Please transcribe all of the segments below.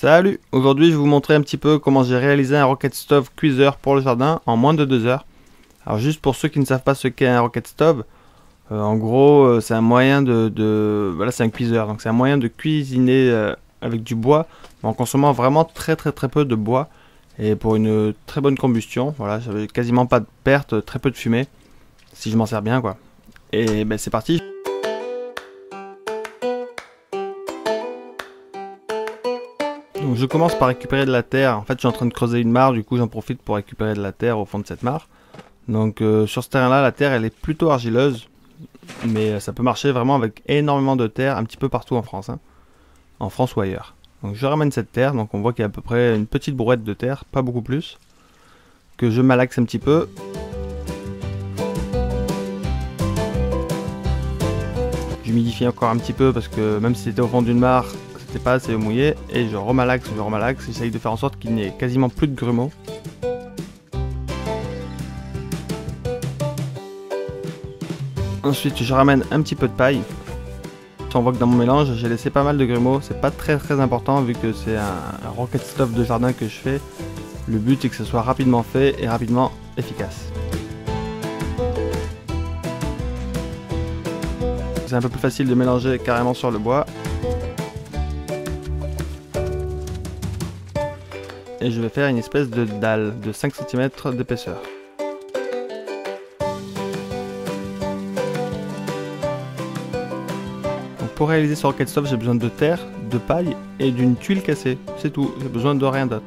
Salut! Aujourd'hui je vais vous montrer un petit peu comment j'ai réalisé un Rocket Stove cuiseur pour le jardin en moins de 2 heures. Alors juste pour ceux qui ne savent pas ce qu'est un Rocket Stove, en gros c'est un moyen voilà, c'est un cuiseur, donc c'est un moyen de cuisiner avec du bois en consommant vraiment très peu de bois et pour une très bonne combustion. Voilà, j'avais quasiment pas de perte, très peu de fumée si je m'en sers bien quoi. Et ben c'est parti! Donc je commence par récupérer de la terre. En fait, je suis en train de creuser une mare, du coup j'en profite pour récupérer de la terre au fond de cette mare. Donc sur ce terrain-là, la terre elle est plutôt argileuse, mais ça peut marcher vraiment avec énormément de terre un petit peu partout en France, hein. En France ou ailleurs. Donc je ramène cette terre, donc on voit qu'il y a à peu près une petite brouette de terre, pas beaucoup plus, que je malaxe un petit peu. J'humidifie encore un petit peu parce que même si c'était au fond d'une mare, c'était pas assez mouillé, et je remalaxe, j'essaye de faire en sorte qu'il n'y ait quasiment plus de grumeaux. Ensuite je ramène un petit peu de paille. On voit que dans mon mélange j'ai laissé pas mal de grumeaux, c'est pas très important vu que c'est un Rocket Stove de jardin que je fais. Le but est que ce soit rapidement fait et rapidement efficace. C'est un peu plus facile de mélanger carrément sur le bois. Et je vais faire une espèce de dalle de 5 cm d'épaisseur. Donc pour réaliser ce Rocket Stove, j'ai besoin de terre, de paille et d'une tuile cassée. C'est tout, j'ai besoin de rien d'autre.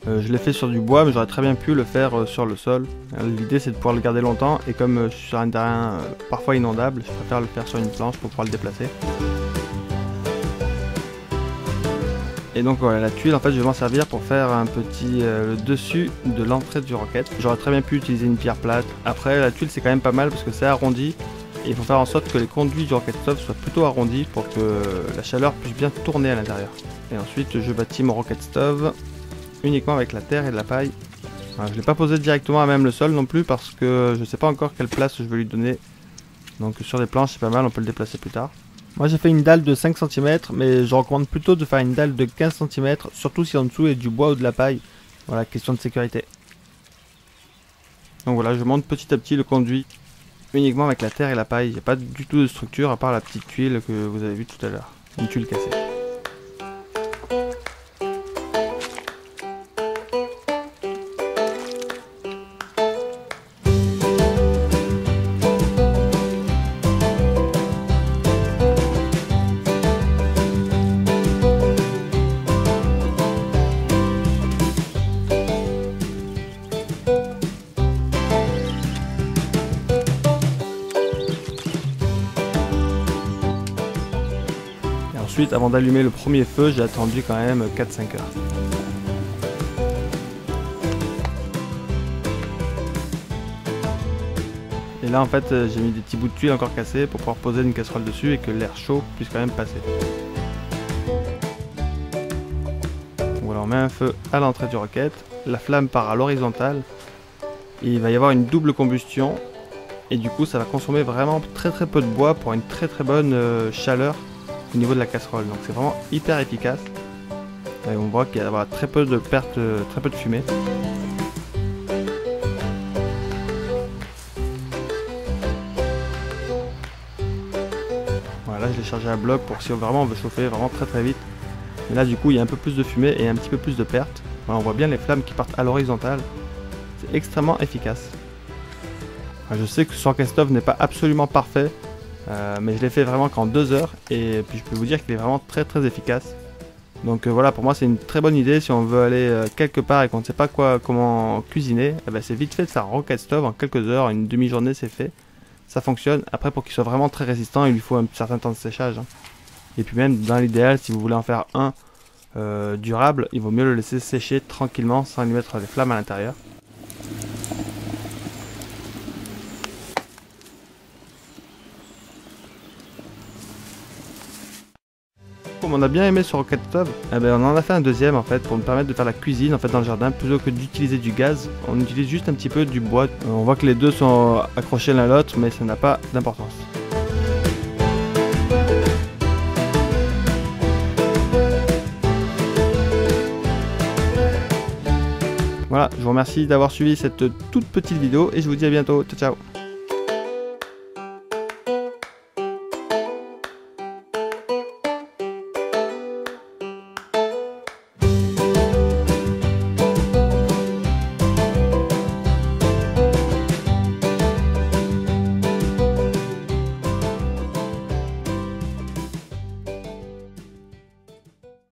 Je l'ai fait sur du bois, mais j'aurais très bien pu le faire sur le sol. L'idée c'est de pouvoir le garder longtemps, et comme je suis sur un terrain parfois inondable, je préfère le faire sur une planche pour pouvoir le déplacer. Et donc voilà, la tuile en fait je vais m'en servir pour faire un petit le dessus de l'entrée du Rocket. J'aurais très bien pu utiliser une pierre plate. Après la tuile c'est quand même pas mal parce que c'est arrondi, et il faut faire en sorte que les conduits du Rocket Stove soient plutôt arrondis pour que la chaleur puisse bien tourner à l'intérieur. Et ensuite je bâtis mon Rocket Stove uniquement avec la terre et de la paille. Alors, je ne l'ai pas posé directement à même le sol non plus parce que je ne sais pas encore quelle place je vais lui donner. Donc sur les planches c'est pas mal, on peut le déplacer plus tard. Moi j'ai fait une dalle de 5 cm, mais je recommande plutôt de faire une dalle de 15 cm, surtout si en dessous il y a du bois ou de la paille. Voilà, question de sécurité. Donc voilà, je monte petit à petit le conduit uniquement avec la terre et la paille. Il n'y a pas du tout de structure à part la petite tuile que vous avez vue tout à l'heure. Une tuile cassée. Ensuite, avant d'allumer le premier feu, j'ai attendu quand même 4-5 heures. Et là en fait j'ai mis des petits bouts de tuile encore cassés pour pouvoir poser une casserole dessus et que l'air chaud puisse quand même passer. Donc voilà, on met un feu à l'entrée du Rocket, la flamme part à l'horizontale, et il va y avoir une double combustion, et du coup ça va consommer vraiment très peu de bois pour une très bonne chaleur au niveau de la casserole. Donc c'est vraiment hyper efficace. Et on voit qu'il y a très peu de pertes, très peu de fumée. Voilà, là je l'ai chargé à bloc pour si vraiment on veut chauffer vraiment très vite. Et là du coup il y a un peu plus de fumée et un petit peu plus de pertes. Voilà, on voit bien les flammes qui partent à l'horizontale. C'est extrêmement efficace. Enfin, je sais que ce Rocket Stove n'est pas absolument parfait, mais je l'ai fait vraiment qu'en 2 heures, et puis je peux vous dire qu'il est vraiment très efficace. Donc voilà, pour moi c'est une très bonne idée si on veut aller quelque part et qu'on ne sait pas comment cuisiner. C'est vite fait de faire un Rocket Stove en quelques heures, une demi-journée c'est fait. Ça fonctionne. Après pour qu'il soit vraiment très résistant, il lui faut un certain temps de séchage, hein. Et puis même dans l'idéal, si vous voulez en faire un durable, il vaut mieux le laisser sécher tranquillement sans lui mettre les flammes à l'intérieur. Comme on a bien aimé ce Rocket Stove, on en a fait un deuxième en fait pour nous permettre de faire la cuisine en fait dans le jardin. Plutôt que d'utiliser du gaz, on utilise juste un petit peu du bois. On voit que les deux sont accrochés l'un à l'autre, mais ça n'a pas d'importance. Voilà, je vous remercie d'avoir suivi cette toute petite vidéo et je vous dis à bientôt. Ciao, ciao.